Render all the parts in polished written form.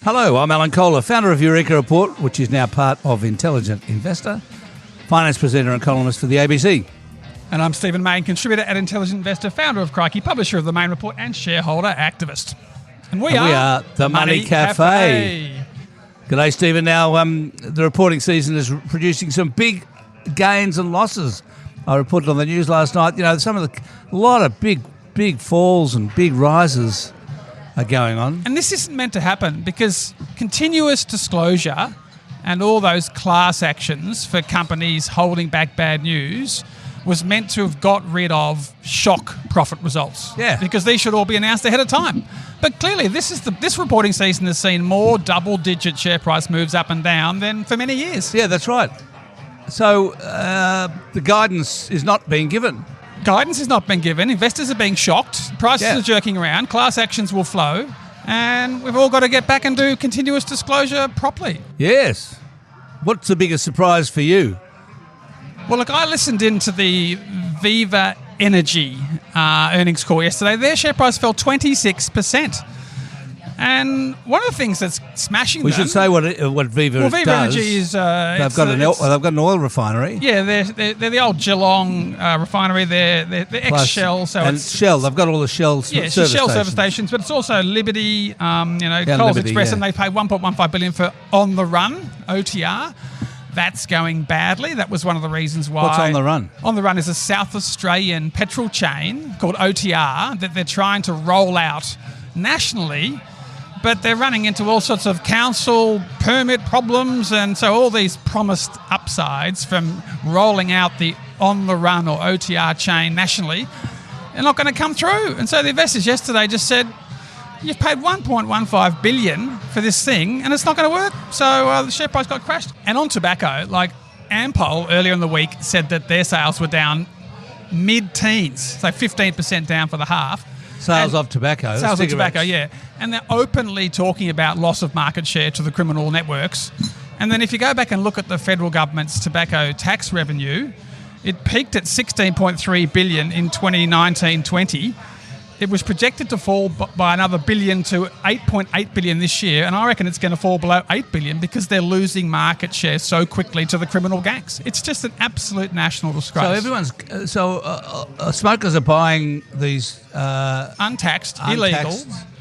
Hello, I'm Alan Kohler, founder of Eureka Report, which is now part of Intelligent Investor, finance presenter and columnist for the ABC. And I'm Stephen Mayne, contributor at Intelligent Investor, founder of Crikey, publisher of the Mayne Report and shareholder activist. And we are the Money Café. G'day, Stephen. Now, the reporting season is producing some big gains and losses. I reported on the news last night, a lot of big falls and big rises are going on. And this isn't meant to happen because continuous disclosure and all those class actions for companies holding back bad news was meant to have got rid of shock profit results. Yeah. Because these should all be announced ahead of time. But clearly this reporting season has seen more double-digit share price moves up and down than for many years. Yeah, that's right. So the guidance is not being given. Guidance has not been given. Investors are being shocked. Prices are jerking around. Class actions will flow. And we've all got to get back and do continuous disclosure properly. Yes. What's the biggest surprise for you? Well, look, I listened into the Viva Energy earnings call yesterday. Their share price fell 26%. And one of the things that's smashing them... We should say what Viva does. Viva Energy is... They've got an oil refinery. Yeah, they're the old Geelong refinery. They're ex-Shell. Shell, they've got all the Shell service Shell stations. service stations, but it's also Liberty, Coles Liberty, Express, yeah. and they paid $1.15 billion for On The Run, OTR. That's going badly. That was one of the reasons why... What's On The Run? On The Run is a South Australian petrol chain called OTR that they're trying to roll out nationally, but they're running into all sorts of council permit problems, and so all these promised upsides from rolling out the On The Run or OTR chain nationally are not going to come through. And so the investors yesterday just said, you've paid $1.15 billion for this thing, and it's not going to work. So the share price got crashed. And on tobacco, like Ampol earlier in the week said that their sales were down mid-teens, so 15% down for the half. Sales of tobacco. Sales of tobacco, yeah. And they're openly talking about loss of market share to the criminal networks. And then if you go back and look at the federal government's tobacco tax revenue, it peaked at $16.3 billion in 2019-20. It was projected to fall by another billion to $8.8 billion this year, and I reckon it's going to fall below $8 billion because they're losing market share so quickly to the criminal gangs. It's just an absolute national disgrace. So smokers are buying these untaxed illegal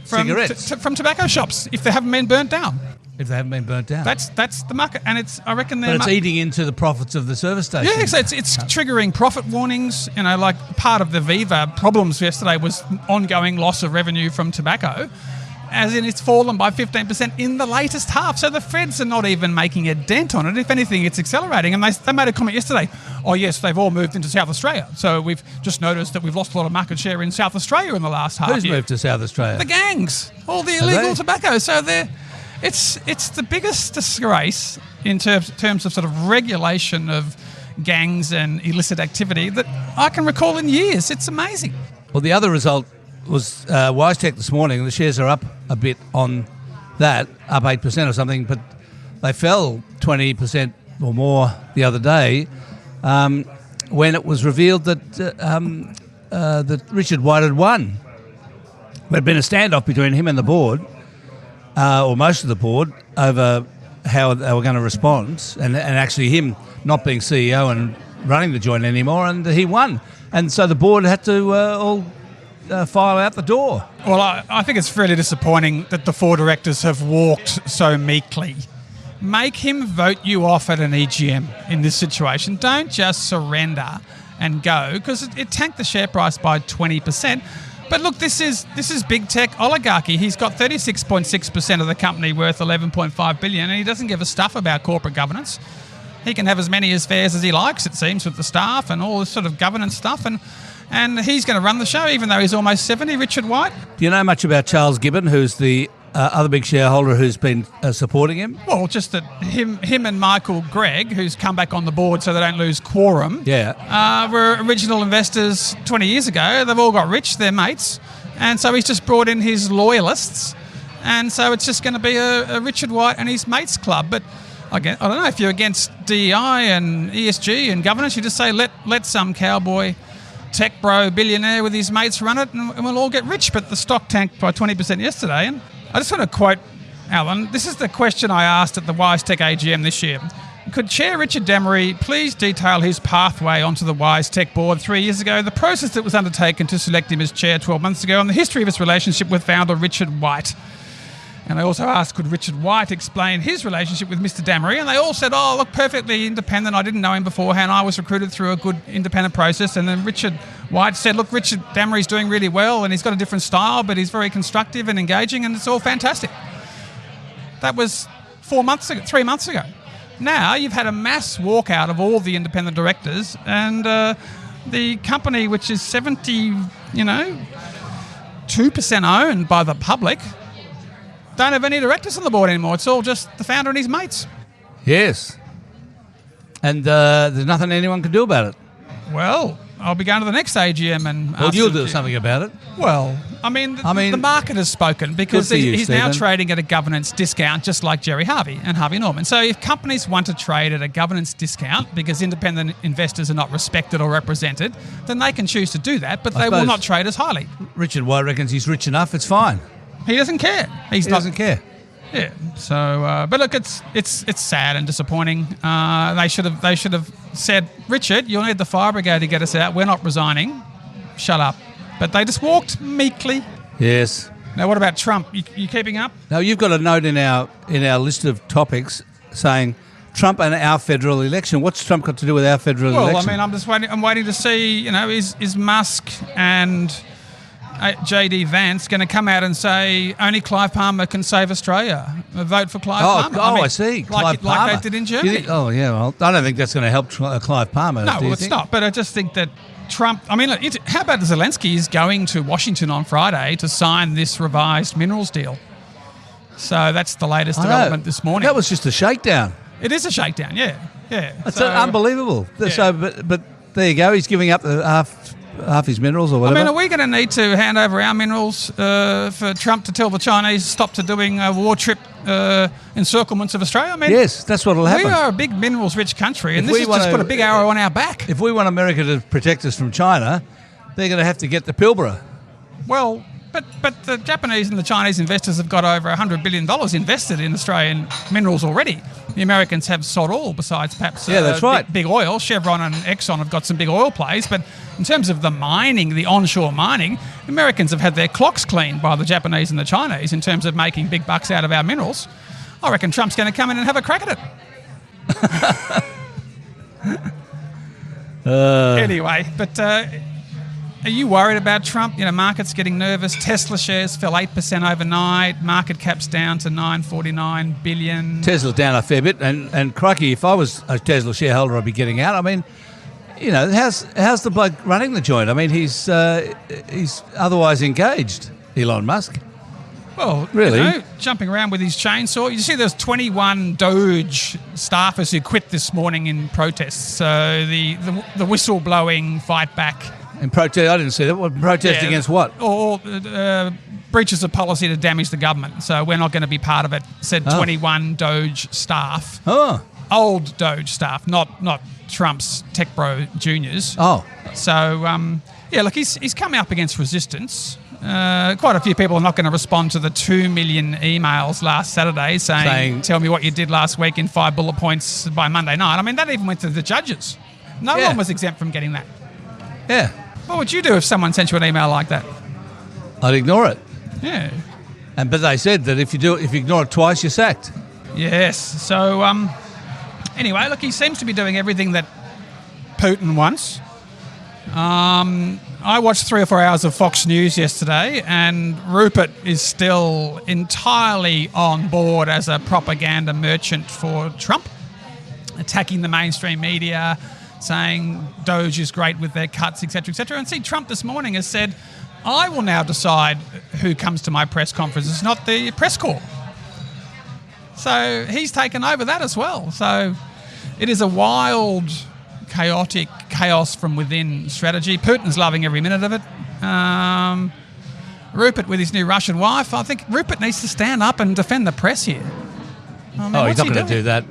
cigarettes from tobacco shops if they haven't been burnt down. If they haven't been burnt down. That's the market, and I reckon they're... But it's eating into the profits of the service stations. Yeah, so it's triggering profit warnings. Like part of the Viva problems yesterday was ongoing loss of revenue from tobacco, as in it's fallen by 15% in the latest half. So the Feds are not even making a dent on it. If anything, it's accelerating. And they made a comment yesterday, oh yes, they've all moved into South Australia. So we've just noticed that we've lost a lot of market share in South Australia in the last half year. Who's moved to South Australia? The gangs. All the illegal tobacco. So it's the biggest disgrace in terms of sort of regulation of gangs and illicit activity that I can recall in years. It's amazing. Well, the other result was WiseTech this morning. The shares are up a bit on that, up 8% or something, but they fell 20% or more the other day when it was revealed that that Richard White had won. There had been a standoff between him and the board, or most of the board, over how they were going to respond, and actually him not being CEO and running the joint anymore, and he won. And so the board had to all file out the door. Well, I think it's fairly disappointing that the four directors have walked so meekly. Make him vote you off at an EGM in this situation. Don't just surrender and go, because it tanked the share price by 20%. But look, this is big tech oligarchy. He's got 36.6% of the company worth $11.5 billion, and he doesn't give a stuff about corporate governance. He can have as many affairs as he likes, it seems, with the staff and all this sort of governance stuff. And he's going to run the show, even though he's almost 70, Richard White. Do you know much about Charles Gibbon, who's the other big shareholder who's been supporting him? Well, just that him and Michael Gregg, who's come back on the board so they don't lose quorum, were original investors 20 years ago. They've all got rich, they're mates. And so he's just brought in his loyalists. And so it's just going to be a Richard White and his mates club. But I don't know, if you're against DEI and ESG and governance, you just say let some cowboy tech bro billionaire with his mates run it and we'll all get rich. But the stock tanked by 20% yesterday. And I just want to quote Alan, this is the question I asked at the WiseTech AGM this year. Could Chair Richard Demery please detail his pathway onto the WiseTech board 3 years ago, the process that was undertaken to select him as chair 12 months ago, and the history of his relationship with founder Richard White? And I also asked, could Richard White explain his relationship with Mr. Demery? And they all said, oh, look, perfectly independent. I didn't know him beforehand. I was recruited through a good independent process. And then Richard White said, look, Richard Demery's doing really well and he's got a different style, but he's very constructive and engaging and it's all fantastic. That was 3 months ago. Now you've had a mass walkout of all the independent directors and the company, which is 2% owned by the public, don't have any directors on the board anymore. It's all just the founder and his mates. Yes. And there's nothing anyone can do about it. Well, I'll be going to the next AGM and... Well, you'll do something about it. Well, I mean, the market has spoken because he's now trading at a governance discount just like Jerry Harvey and Harvey Norman. So if companies want to trade at a governance discount because independent investors are not respected or represented, then they can choose to do that, but they will not trade as highly. Richard White reckons he's rich enough, it's fine. He doesn't care. He doesn't care. Yeah. So, but look, it's sad and disappointing. They should have said, Richard, you'll need the fire brigade to get us out. We're not resigning. Shut up. But they just walked meekly. Yes. Now, what about Trump? You keeping up? Now, you've got a note in our list of topics saying Trump and our federal election. What's Trump got to do with our federal election? Well, I mean, I'm just waiting. I'm waiting to see. Is Musk and JD Vance going to come out and say only Clive Palmer can save Australia? Vote for Clive Palmer. I see. Like they did in Germany. Well, I don't think that's going to help Clive Palmer. No, it's not. But I just think that Trump... I mean, look, how about Zelensky is going to Washington on Friday to sign this revised minerals deal? So that's the latest development this morning. That was just a shakedown. It is a shakedown, yeah. It's unbelievable. Yeah. So, but there you go. He's giving up the half his minerals or whatever. I mean, are we going to need to hand over our minerals for Trump to tell the Chinese stop to doing war trip encirclements of Australia? I mean, yes, that's what will happen. We are a big minerals-rich country, and this has just put a big arrow on our back. If we want America to protect us from China, they're going to have to get the Pilbara. Well, but the Japanese and the Chinese investors have got over $100 billion invested in Australian minerals already. The Americans have sod all besides perhaps that's right. big oil. Chevron and Exxon have got some big oil plays, but in terms of the mining, the onshore mining, Americans have had their clocks cleaned by the Japanese and the Chinese in terms of making big bucks out of our minerals. I reckon Trump's going to come in and have a crack at it. Anyway, but... are you worried about Trump? Market's getting nervous. Tesla shares fell 8% overnight. Market cap's down to $949 billion. Tesla's down a fair bit. And crikey, if I was a Tesla shareholder, I'd be getting out. I mean, how's the bloke running the joint? I mean, he's otherwise engaged, Elon Musk. Well, really, jumping around with his chainsaw. You see there's 21 Doge staffers who quit this morning in protests. So the whistle-blowing fight back. In protest, I didn't see that. Protest against what? Or breaches of policy to damage the government. So we're not going to be part of it, said 21 Doge staff. Oh. Old Doge staff, not Trump's tech bro juniors. Oh. So, look, he's coming up against resistance. Quite a few people are not going to respond to the 2 million emails last Saturday saying, tell me what you did last week in 5 bullet points by Monday night. I mean, that even went to the judges. No one was exempt from getting that. Yeah. What would you do if someone sent you an email like that? I'd ignore it. Yeah. But they said that if you ignore it twice, you're sacked. Yes. So, anyway, look, he seems to be doing everything that Putin wants. I watched 3 or 4 hours of Fox News yesterday, and Rupert is still entirely on board as a propaganda merchant for Trump, attacking the mainstream media, saying Doge is great with their cuts, etc., etc. And see, Trump this morning has said, I will now decide who comes to my press conferences, not the press corps. So he's taken over that as well. So it is a wild, chaotic, chaos from within strategy. Putin's loving every minute of it. Rupert with his new Russian wife, I think Rupert needs to stand up and defend the press here. He's not going to do that.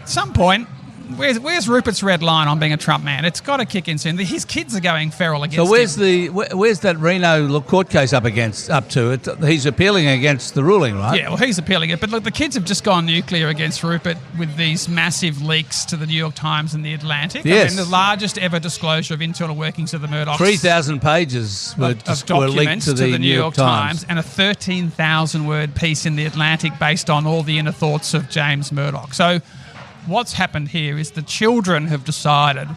At some point, where's Rupert's red line on being a Trump man? It's got to kick in soon. His kids are going feral against him. Where's that Reno court case up to? He's appealing against the ruling, right? Yeah, well, he's appealing it. But look, the kids have just gone nuclear against Rupert with these massive leaks to the New York Times and the Atlantic. Yes. I mean, the largest ever disclosure of internal workings of the Murdochs. 3,000 pages of were leaked documents to the New York Times. And a 13,000-word piece in the Atlantic based on all the inner thoughts of James Murdoch. So what's happened here is the children have decided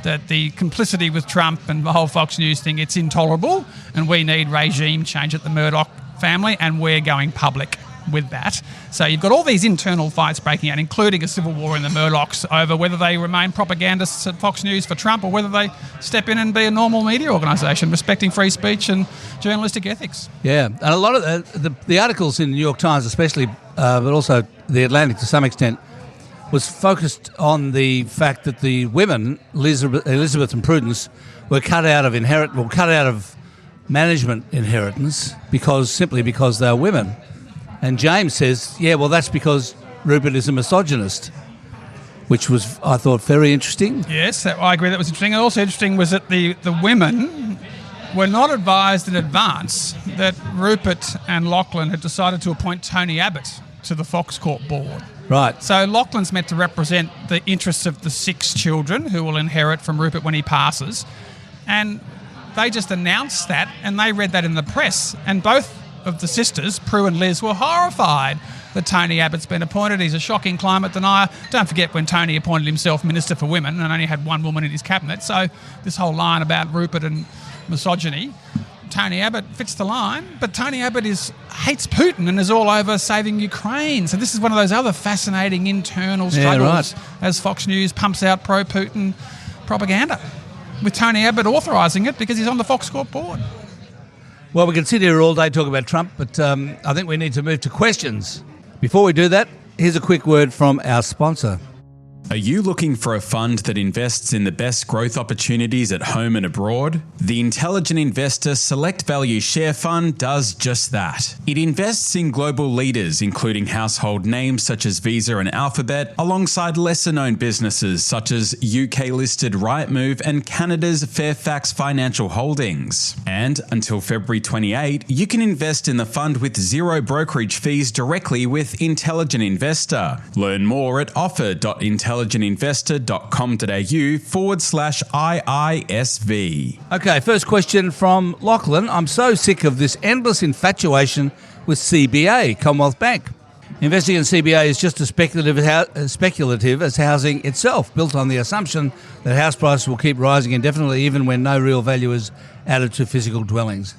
that the complicity with Trump and the whole Fox News thing, it's intolerable, and we need regime change at the Murdoch family, and we're going public with that. So you've got all these internal fights breaking out, including a civil war in the Murdochs over whether they remain propagandists at Fox News for Trump or whether they step in and be a normal media organisation respecting free speech and journalistic ethics. Yeah, and a lot of the articles in the New York Times especially, but also the Atlantic to some extent, was focused on the fact that the women, Elizabeth and Prudence, were cut out of management inheritance simply because they are women. And James says, yeah, well, that's because Rupert is a misogynist, which was, I thought, very interesting. Yes, I agree that was interesting. And also interesting was that the women were not advised in advance that Rupert and Lachlan had decided to appoint Tony Abbott to the Fox Corp board. Right. So Lachlan's meant to represent the interests of the 6 children who will inherit from Rupert when he passes. And they just announced that, and they read that in the press. And both of the sisters, Prue and Liz, were horrified that Tony Abbott's been appointed. He's a shocking climate denier. Don't forget when Tony appointed himself Minister for Women and only had one woman in his cabinet. So this whole line about Rupert and misogyny, Tony Abbott fits the line, but Tony Abbott hates Putin and is all over saving Ukraine. So this is one of those other fascinating internal struggles as Fox News pumps out pro-Putin propaganda, with Tony Abbott authorising it because he's on the Fox Corp board. Well, we can sit here all day talking about Trump, but I think we need to move to questions. Before we do that, here's a quick word from our sponsor. Are you looking for a fund that invests in the best growth opportunities at home and abroad? The Intelligent Investor Select Value Share Fund does just that. It invests in global leaders, including household names such as Visa and Alphabet, alongside lesser-known businesses such as UK-listed Rightmove and Canada's Fairfax Financial Holdings. And until February 28, you can invest in the fund with zero brokerage fees directly with Intelligent Investor. Learn more at offer.intelligentinvestor.com.au/IISV. Okay, first question from Lachlan. I'm so sick of this endless infatuation with CBA, Commonwealth Bank. Investing in CBA is just as speculative as housing itself, built on the assumption that house prices will keep rising indefinitely even when no real value is added to physical dwellings.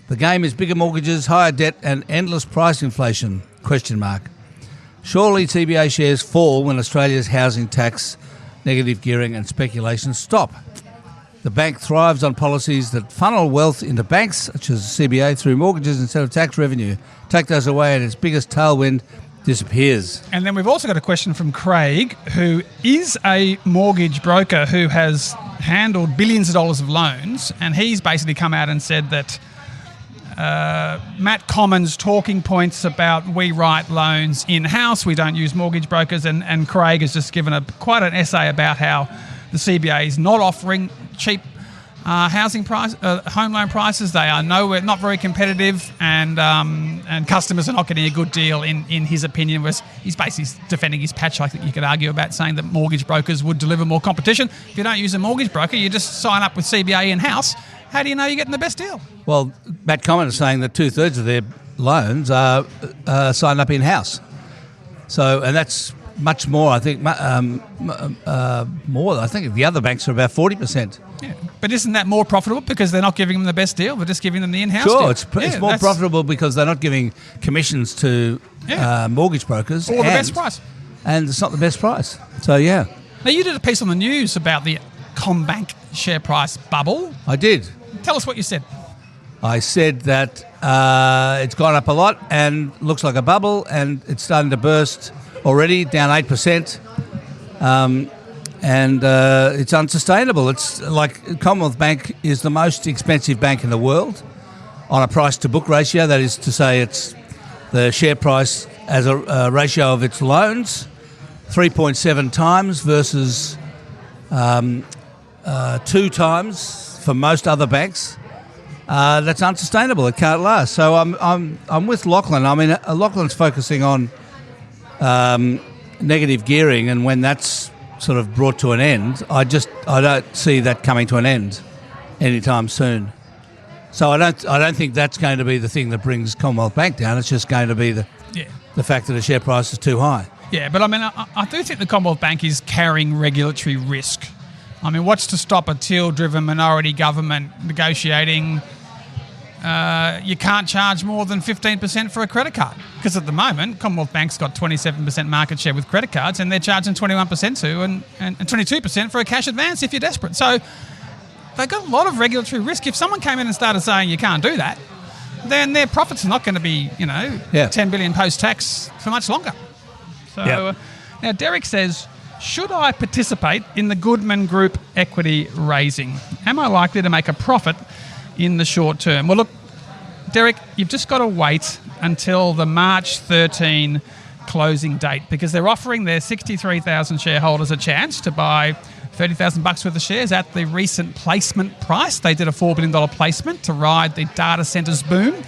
The game is bigger mortgages, higher debt and endless price inflation, ? Surely CBA shares fall when Australia's housing tax, negative gearing and speculation stop. The bank thrives on policies that funnel wealth into banks, such as CBA, through mortgages instead of tax revenue. Take those away and its biggest tailwind disappears. And then we've also got a question from Craig, who is a mortgage broker who has handled billions of dollars of loans, and he's basically come out and said that Matt Common's talking points about we write loans in-house, we don't use mortgage brokers, and Craig has just given quite an essay about how the CBA is not offering cheap home loan prices. They are not very competitive, and customers are not getting a good deal in his opinion. He's basically defending his patch, I think you could argue about, saying that mortgage brokers would deliver more competition. If you don't use a mortgage broker, you just sign up with CBA in-house. How do you know you're getting the best deal? Well, Matt Common is saying that 2/3 of their loans are signed up in-house. So, and that's much more, I think, more. I think the other banks are about 40%. Yeah. But isn't that more profitable because they're not giving them the best deal, they're just giving them the in-house deal? Sure, it's more profitable because they're not giving commissions to mortgage brokers. Or the best price. And it's not the best price. So, yeah. Now, you did a piece on the news about the CommBank share price bubble. I did. Tell us what you said. I said that it's gone up a lot and looks like a bubble, and it's starting to burst already, down 8%. And it's unsustainable. It's like Commonwealth Bank is the most expensive bank in the world on a price-to-book ratio. That is to say, it's the share price as a ratio of its loans 3.7 times versus 2 times for most other banks. That's unsustainable. It can't last. So I'm with Lachlan. I mean, Lachlan's focusing on negative gearing, and when that's sort of brought to an end, I don't see that coming to an end anytime soon. So I don't think that's going to be the thing that brings Commonwealth Bank down. It's just going to be the fact that the share price is too high. Yeah, but I mean, I do think the Commonwealth Bank is carrying regulatory risk. I mean, what's to stop a teal-driven minority government negotiating? You can't charge more than 15% for a credit card, because at the moment Commonwealth Bank's got 27% market share with credit cards, and they're charging 21% to and 22% for a cash advance if you're desperate. So they've got a lot of regulatory risk. If someone came in and started saying you can't do that, then their profits are not going to be 10 billion post-tax for much longer. So now Derek says, should I participate in the Goodman Group equity raising? Am I likely to make a profit in the short term? Well, look, Derek, you've just got to wait until the March 13 closing date, because they're offering their 63,000 shareholders a chance to buy $30,000 worth of shares at the recent placement price. They did a $4 billion placement to ride the data centres boom.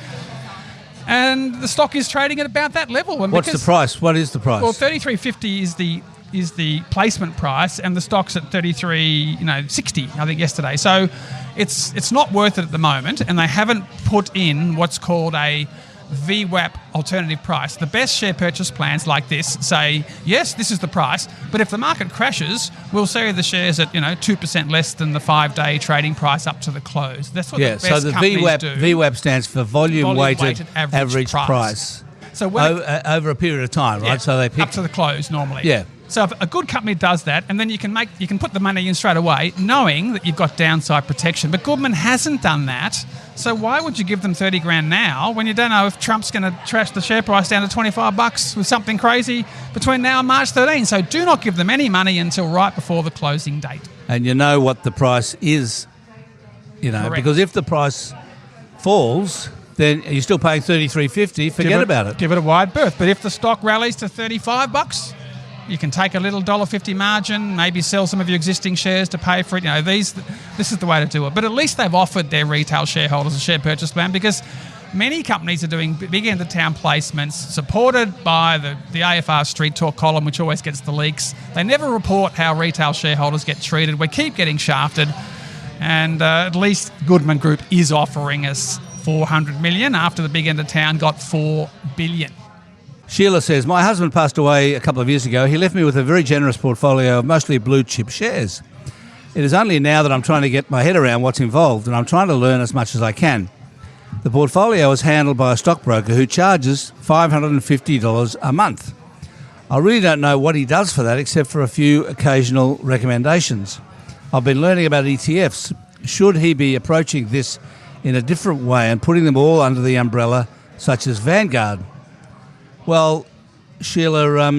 And the stock is trading at about that level. And what's the price? What is the price? Well, $33.50 is the placement price, and the stock's at $33.60, I think, yesterday. So it's not worth it at the moment, and they haven't put in what's called a VWAP alternative price. The best share purchase plans like this say, yes, this is the price, but if the market crashes, we'll sell you the shares at 2% less than the 5-day trading price up to the close. That's what the best so the companies do. VWAP stands for volume-weighted average price. So over a period of time, right? So they pick up to the close normally. Yeah. So if a good company does that, and then you can put the money in straight away, knowing that you've got downside protection. But Goodman hasn't done that. So why would you give them $30,000 now when you don't know if Trump's going to trash the share price down to $25 with something crazy between now and March 13? So do not give them any money until right before the closing date. And you know what the price is, Correct. because if the price falls, then you're still paying $33.50. Forget about it. Give it a wide berth. But if the stock rallies to $35, you can take a little $1.50 margin, maybe sell some of your existing shares to pay for it. This is the way to do it. But at least they've offered their retail shareholders a share purchase plan, because many companies are doing big end-of-town placements supported by the AFR Street Talk column, which always gets the leaks. They never report how retail shareholders get treated. We keep getting shafted. And at least Goodman Group is offering us $400 million after the big end-of-town got $4 billion. Sheila says, my husband passed away a couple of years ago. He left me with a very generous portfolio of mostly blue chip shares. It is only now that I'm trying to get my head around what's involved, and I'm trying to learn as much as I can. The portfolio is handled by a stockbroker who charges $550 a month. I really don't know what he does for that, except for a few occasional recommendations. I've been learning about ETFs. Should he be approaching this in a different way and putting them all under the umbrella, such as Vanguard? Well, Sheila,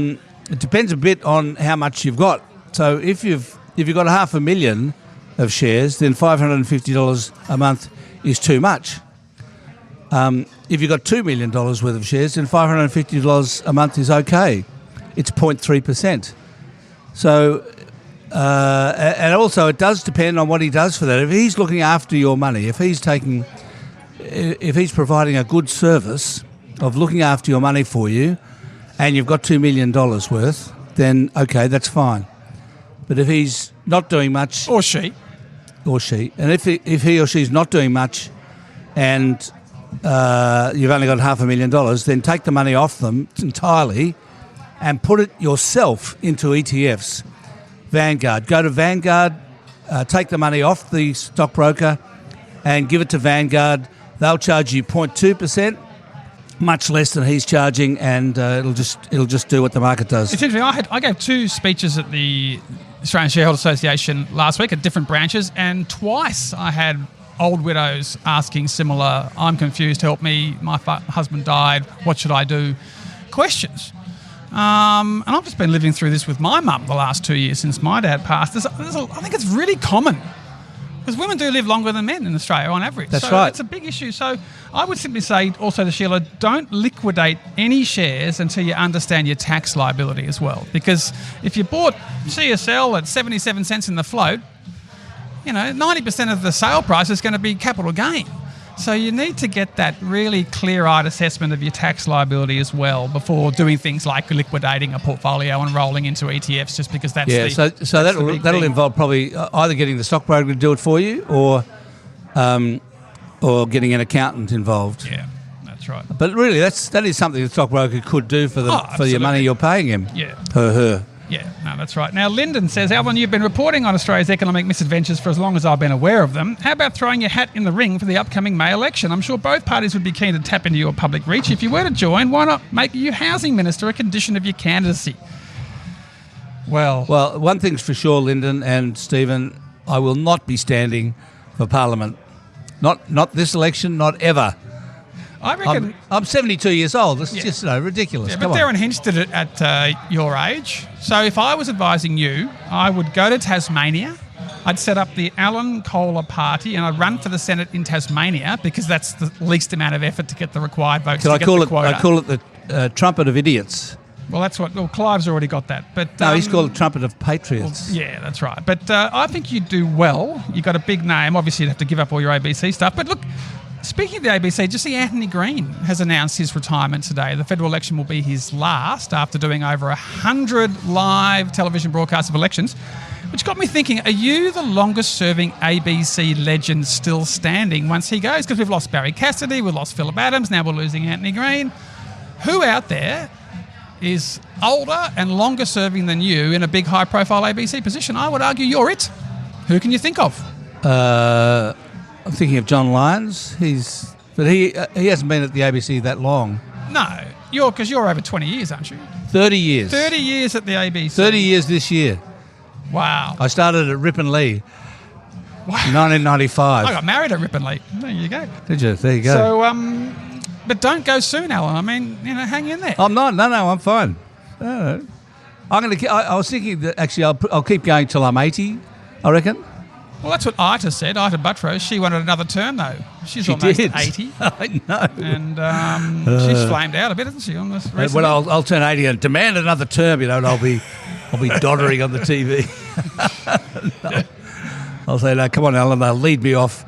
it depends a bit on how much you've got. So if you've got 500,000 of shares, then $550 a month is too much. If you've got $2 million worth of shares, then $550 a month is okay. It's 0.3%. So, and also it does depend on what he does for that. If he's looking after your money, if he's providing a good service of looking after your money for you, and you've got $2 million worth, then okay, that's fine. But if he's not doing much, or she, and if he or she's not doing much, and you've only got $500,000, then take the money off them entirely, and put it yourself into ETFs. Vanguard. Go to Vanguard, take the money off the stockbroker, and give it to Vanguard. They'll charge you 0.2%. Much less than he's charging, and it'll just do what the market does. It's interesting. I gave 2 speeches at the Australian Shareholder Association last week at different branches, and twice I had old widows asking similar, I'm confused, help me, my husband died, what should I do? Questions. And I've just been living through this with my mum the last 2 years since my dad passed. I think it's really common. Because women do live longer than men in Australia on average. That's so right. It's a big issue. So I would simply say also to Sheila, don't liquidate any shares until you understand your tax liability as well. Because if you bought CSL at 77 cents in the float, 90% of the sale price is going to be capital gain. So you need to get that really clear-eyed assessment of your tax liability as well before doing things like liquidating a portfolio and rolling into ETFs just because that's so that'll involve probably either getting the stockbroker to do it for you or getting an accountant involved. Yeah, that's right. But really, that is something the stockbroker could do for your money you're paying him. Yeah. Her. Yeah, no, that's right. Now, Lyndon says, Alvin, you've been reporting on Australia's economic misadventures for as long as I've been aware of them. How about throwing your hat in the ring for the upcoming May election? I'm sure both parties would be keen to tap into your public reach. If you were to join, why not make you housing minister a condition of your candidacy? Well, one thing's for sure, Lyndon and Stephen, I will not be standing for Parliament. Not this election, not ever. I reckon... I'm 72 years old. It's just ridiculous. Yeah, but Darren Hinch did it at your age. So if I was advising you, I would go to Tasmania. I'd set up the Alan Kohler party and I'd run for the Senate in Tasmania because that's the least amount of effort to get the required votes to get the quota. I call it the trumpet of idiots. Well, that's what... Well, Clive's already got that. But no, he's called the trumpet of patriots. Well, yeah, that's right. But I think you'd do well. You've got a big name. Obviously, you'd have to give up all your ABC stuff. But look... Speaking of the ABC, just see Anthony Green has announced his retirement today. The federal election will be his last after doing over 100 live television broadcasts of elections, which got me thinking, are you the longest-serving ABC legend still standing once he goes? Because we've lost Barry Cassidy, we've lost Phillip Adams, now we're losing Anthony Green. Who out there is older and longer-serving than you in a big, high-profile ABC position? I would argue you're it. Who can you think of? I'm thinking of John Lyons. He hasn't been at the ABC that long. No, because you're over 20 years, aren't you? 30 years. 30 years at the ABC. 30 years this year. Wow. I started at Rip and Lee. Wow. 1995. I got married at Rip and Lee. There you go. Did you? There you go. So, but don't go soon, Alan. I mean, hang in there. I'm not. No, I'm fine. No. I was thinking that actually I'll keep going till I'm 80, I reckon. Well, that's what Ita said, Ita Buttrose. She wanted another term, though. She's almost 80. I know. And she's flamed out a bit, hasn't she, on this recently? Well, I'll turn 80 and demand another term, and I'll be doddering on the TV. No. I'll say, no, come on, Alan, they'll lead me off.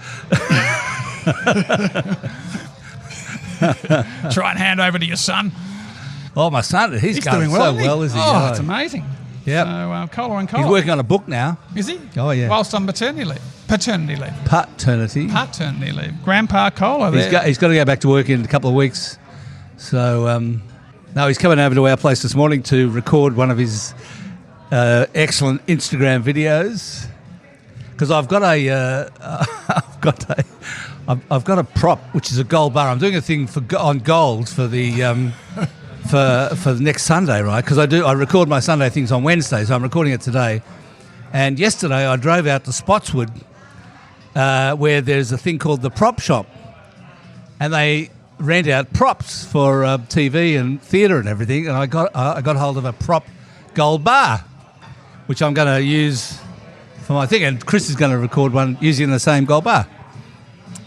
Try and hand over to your son. Oh, my son, he's going doing well, so well, is he? Oh, it's amazing. Yeah. So, Kohler and Kohler. He's working on a book now. Is he? Oh, yeah. Whilst on paternity leave. Paternity leave. Paternity leave. Grandpa Kohler. He's got to go back to work in a couple of weeks. So, no, he's coming over to our place this morning to record one of his excellent Instagram videos. Because I've got a prop, which is a gold bar. I'm doing a thing on gold for the for the next Sunday, right? Because I record my Sunday things on Wednesday, so I'm recording it today. And yesterday I drove out to Spotswood, where there's a thing called the prop shop, and they rent out props for TV and theatre and everything. And I got hold of a prop gold bar, which I'm going to use for my thing. And Chris is going to record one using the same gold bar.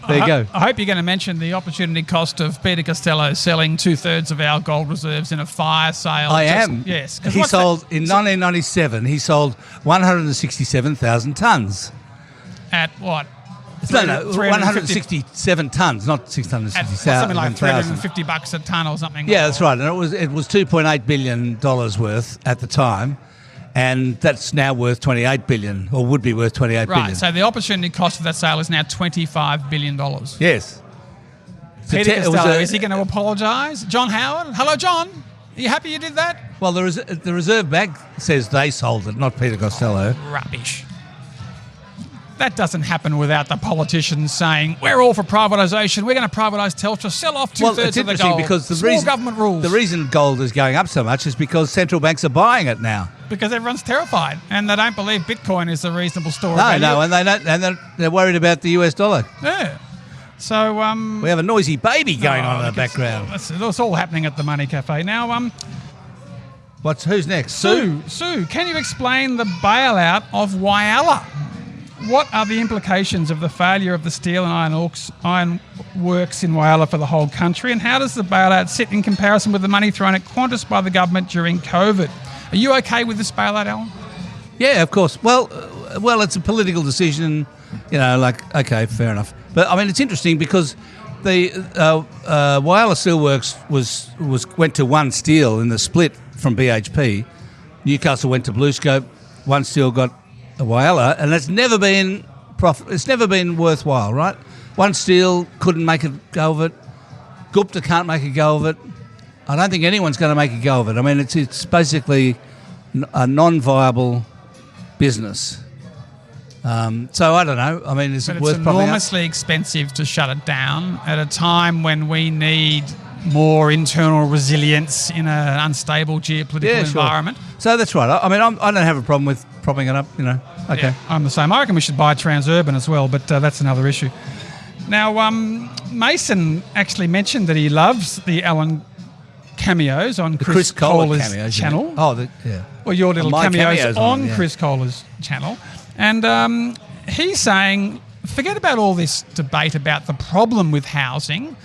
There you go. I hope you're going to mention the opportunity cost of Peter Costello selling 2/3 of our gold reserves in a fire sale. I am. Yes. In 1997, he sold 167,000 tonnes. At what? No, 167 tonnes, not 667,000. Something like $350 a tonne or something. Yeah, that's right. And it was $2.8 billion worth at the time. And that's now worth $28 billion, or would be worth $28 billion. Right, so the opportunity cost of that sale is now $25 billion. Yes. Peter Costello, is he going to apologise? John Howard? Hello, John. Are you happy you did that? Well, the Reserve Bank says they sold it, not Peter Costello. Oh, rubbish. That doesn't happen without the politicians saying, we're all for privatisation, we're going to privatise Telstra, sell off 2/3 of the gold. Because government rules. The reason gold is going up so much is because central banks are buying it now. Because everyone's terrified and they don't believe Bitcoin is a reasonable store of value. No, and they don't, and they're worried about the US dollar. Yeah. So we have a noisy baby going on in the background. It's all happening at the Money Café. Now, who's next? Sue, can you explain the bailout of Whyalla? what are the implications of the failure of the steel and iron works in Whyalla for the whole country, and how does the bailout sit in comparison with the money thrown at Qantas by the government during COVID? Are you okay with this bailout, Alan? Yeah, of course. Well, it's a political decision, okay, fair enough. But, I mean, it's interesting because the Whyalla Steelworks went to One Steel in the split from BHP. Newcastle went to BlueScope. One Steel got a Whyalla, and it's never been It's never been worthwhile, right? One Steel couldn't make a go of it. Gupta can't make a go of it. I don't think anyone's going to make a go of it. I mean, it's basically a non-viable business. So I don't know. I mean, is it worth propping up? It's enormously expensive to shut it down at a time when we need more internal resilience in an unstable geopolitical environment. Sure. So that's right. I mean, I don't have a problem with propping it up, Okay. Yeah, I'm the same. I reckon we should buy Transurban as well, but that's another issue. Now, Mason actually mentioned that he loves the Alan cameos on Chris Kohler's cameos, channel. Yeah. Well, your little cameos on yeah. Chris Kohler's channel. And he's saying, forget about all this debate about the problem with housing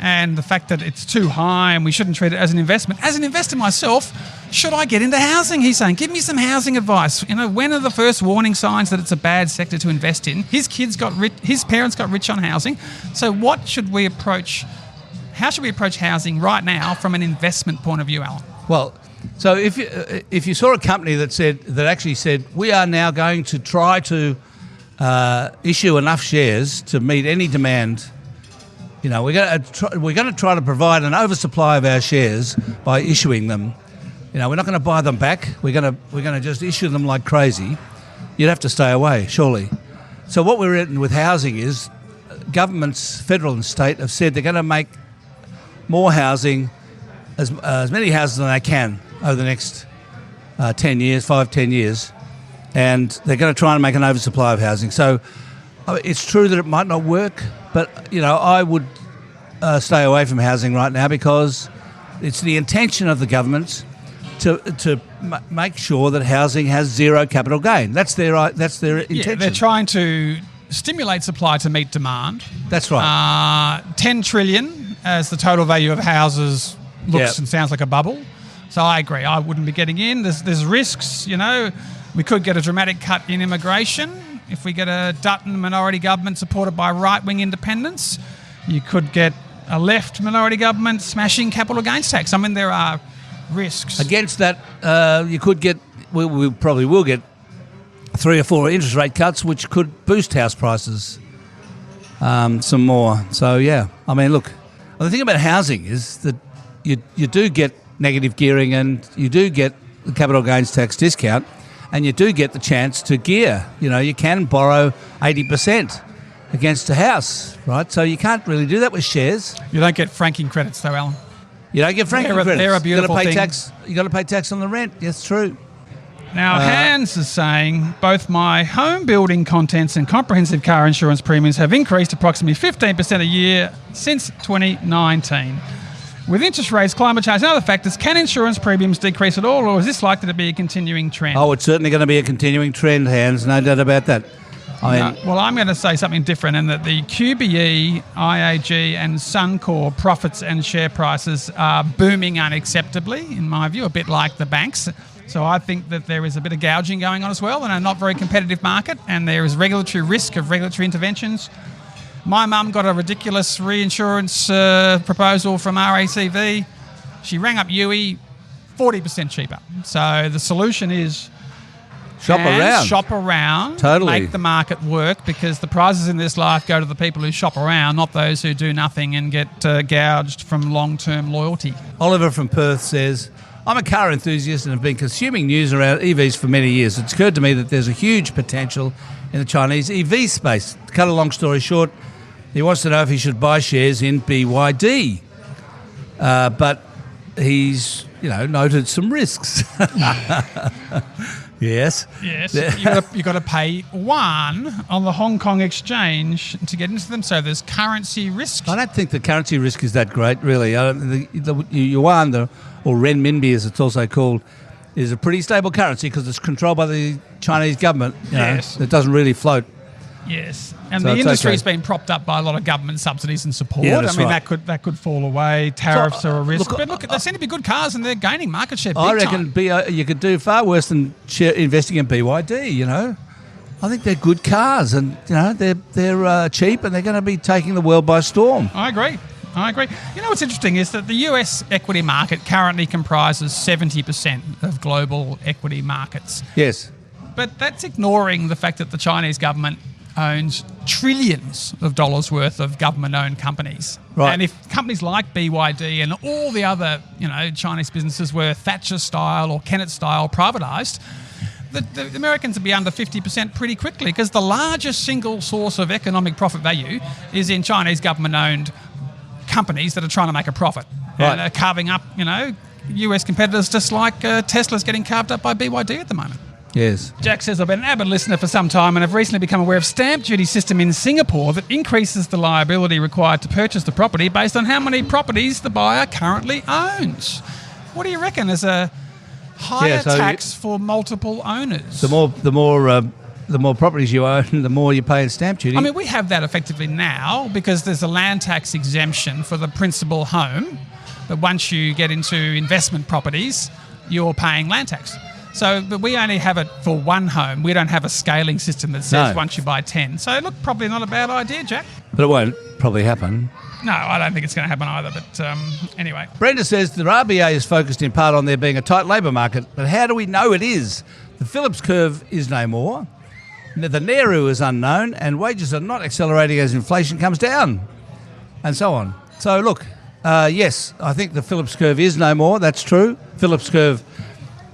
and the fact that it's too high and we shouldn't treat it as an investment. As an investor myself, should I get into housing? He's saying, give me some housing advice. When are the first warning signs that it's a bad sector to invest in? His parents got rich on housing. So what should we approach? How should we approach housing right now from an investment point of view, Alan? Well, so if you saw a company that actually said we are now going to try to issue enough shares to meet any demand, we're going to try to provide an oversupply of our shares by issuing them. We're not going to buy them back. We're going to just issue them like crazy. You'd have to stay away, surely. So what we're in with housing is governments, federal and state, have said they're going to make more housing, as many houses than they can over the next 10 years, and they're going to try and make an oversupply of housing. So it's true that it might not work, but I would stay away from housing right now because it's the intention of the governments to make sure that housing has zero capital gain. That's their intention. Yeah, they're trying to stimulate supply to meet demand. That's right. 10 trillion as the total value of houses looks and sounds like a bubble. So I agree. I wouldn't be getting in. There's risks. We could get a dramatic cut in immigration if we get a Dutton minority government supported by right-wing independents. You could get a left minority government smashing capital gains tax. I mean, there are risks. Against that, you could get, we probably will get 3 or 4 interest rate cuts, which could boost house prices some more. So, yeah. I mean, look, the thing about housing is that you do get negative gearing and you do get the capital gains tax discount and you do get the chance to gear. You can borrow 80% against a house, right? So you can't really do that with shares. You don't get franking credits though, Alan. You don't get franking credits. They're a beautiful thing. You got to pay tax on the rent. Yes, true. Now, Hans is saying both my home building contents and comprehensive car insurance premiums have increased approximately 15% a year since 2019. With interest rates, climate change and other factors, can insurance premiums decrease at all, or is this likely to be a continuing trend? Oh, it's certainly going to be a continuing trend, Hans, no doubt about that. I'm going to say something different in that the QBE, IAG and Suncorp profits and share prices are booming unacceptably, in my view, a bit like the banks. So I think that there is a bit of gouging going on as well in a not very competitive market, and there is regulatory risk of regulatory interventions. My mum got a ridiculous reinsurance proposal from RACV. She rang up UE, 40% cheaper. So the solution is shop around, totally. Make the market work, because the prizes in this life go to the people who shop around, not those who do nothing and get gouged from long-term loyalty. Oliver from Perth says, I'm a car enthusiast and have been consuming news around EVs for many years. It's occurred to me that there's a huge potential in the Chinese EV space. To cut a long story short, he wants to know if he should buy shares in BYD. But he's, noted some risks. Yes. You've got to pay 1 on the Hong Kong exchange to get into them, so there's currency risk. I don't think the currency risk is that great, really. The yuan, or renminbi as it's also called, is a pretty stable currency because it's controlled by the Chinese government, Yes. that doesn't really float. Yes, and So the it's industry's okay. been propped up by a lot of government subsidies and support. Yeah, I that's mean, right. that could fall away. Tariffs are a risk. look, But look, they seem to be good cars, and they're gaining market share big I reckon time. you could do far worse than investing in BYD. I think they're good cars, and they're cheap, and they're going to be taking the world by storm. I agree. You know what's interesting is that the US equity market currently comprises 70% of global equity markets. Yes. But that's ignoring the fact that the Chinese government owns trillions of dollars worth of government-owned companies. Right. And if companies like BYD and all the other, Chinese businesses were Thatcher-style or Kennett-style privatised, the Americans would be under 50% pretty quickly, because the largest single source of economic profit value is in Chinese government-owned companies that are trying to make a profit. Right. And are carving up, US competitors, just like Tesla's getting carved up by BYD at the moment. Yes. Jack says, I've been an avid listener for some time and have recently become aware of stamp duty system in Singapore that increases the liability required to purchase the property based on how many properties the buyer currently owns. What do you reckon? There's a higher tax for multiple owners. The more properties you own, the more you pay in stamp duty. I mean, we have that effectively now because there's a land tax exemption for the principal home, but once you get into investment properties, you're paying land tax. So, but we only have it for one home. We don't have a scaling system that says once you buy 10. So, look, probably not a bad idea, Jack. But it won't probably happen. No, I don't think it's going to happen either. But anyway. Brenda says the RBA is focused in part on there being a tight labour market, but how do we know it is? The Phillips curve is no more. The Nehru is unknown, and wages are not accelerating as inflation comes down, and so on. So, look, yes, I think the Phillips curve is no more. That's true. Phillips curve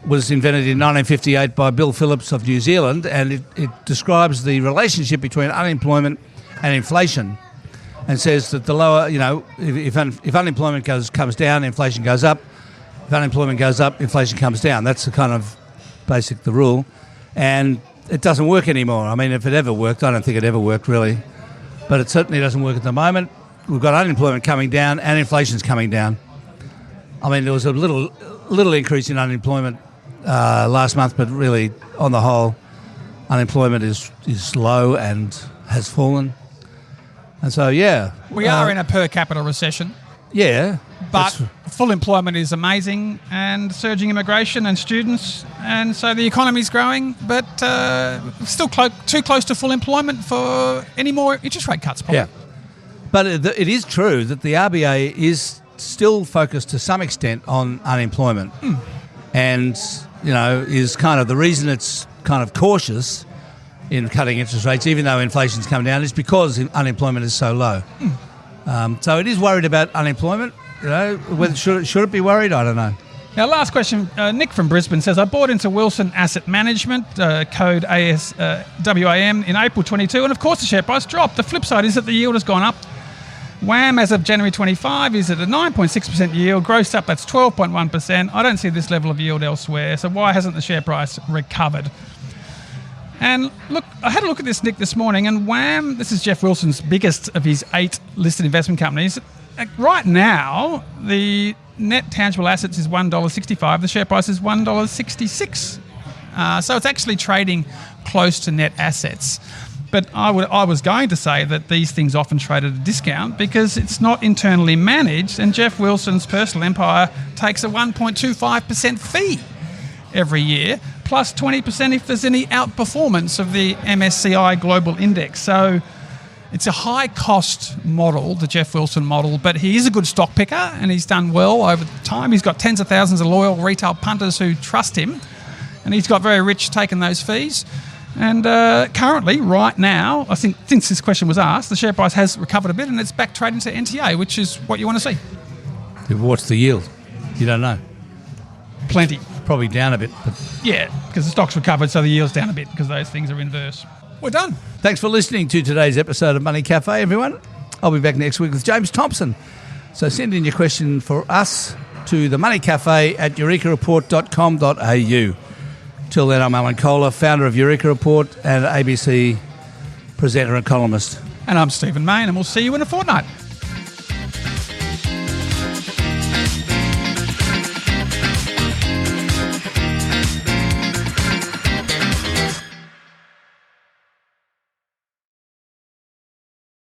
was invented in 1958 by Bill Phillips of New Zealand, and it describes the relationship between unemployment and inflation, and says that the lower, if unemployment comes down, inflation goes up. If unemployment goes up, inflation comes down. That's the kind of the rule, and it doesn't work anymore. I mean, if it ever worked, I don't think it ever worked really, but it certainly doesn't work at the moment. We've got unemployment coming down and inflation's coming down. I mean, there was a little increase in unemployment last month, but really, on the whole, unemployment is low and has fallen. And so, we are in a per capita recession. Yeah. But full employment is amazing, and surging immigration and students, and so the economy's growing, but still too close to full employment for any more interest rate cuts, probably. Yeah. But it is true that the RBA is still focused to some extent on unemployment. And, is kind of the reason it's kind of cautious in cutting interest rates, even though inflation's come down, is because unemployment is so low. So it is worried about unemployment. Whether should it be worried? I don't know. Now, last question. Nick from Brisbane says, I bought into Wilson Asset Management, code WAM, in April 22, and of course the share price dropped. The flip side is that the yield has gone up. WAM, as of January 25, is at a 9.6% yield. Grossed up, that's 12.1%. I don't see this level of yield elsewhere, so why hasn't the share price recovered? And look, I had a look at this, Nick, this morning, and WAM, this is Jeff Wilson's biggest of his 8 listed investment companies. Right now, the net tangible assets is $1.65. The share price is $1.66. So it's actually trading close to net assets. But I was going to say that these things often trade at a discount because it's not internally managed, and Jeff Wilson's personal empire takes a 1.25% fee every year, plus 20% if there's any outperformance of the MSCI Global Index. So it's a high-cost model, the Jeff Wilson model, but he is a good stock picker and he's done well over time. He's got tens of thousands of loyal retail punters who trust him, and he's got very rich taking those fees. And currently, right now, I think since this question was asked, the share price has recovered a bit and it's back trading to NTA, which is what you want to see. What's the yield? You don't know. Plenty. Probably down a bit. But yeah, because the stock's recovered, so the yield's down a bit because those things are inverse. We're done. Thanks for listening to today's episode of Money Café, everyone. I'll be back next week with James Thompson. So send in your question for us to the Money Café at eurekareport.com.au. Till then, I'm Alan Kohler, founder of Eureka Report and ABC presenter and columnist. And I'm Stephen Mayne, and we'll see you in a fortnight.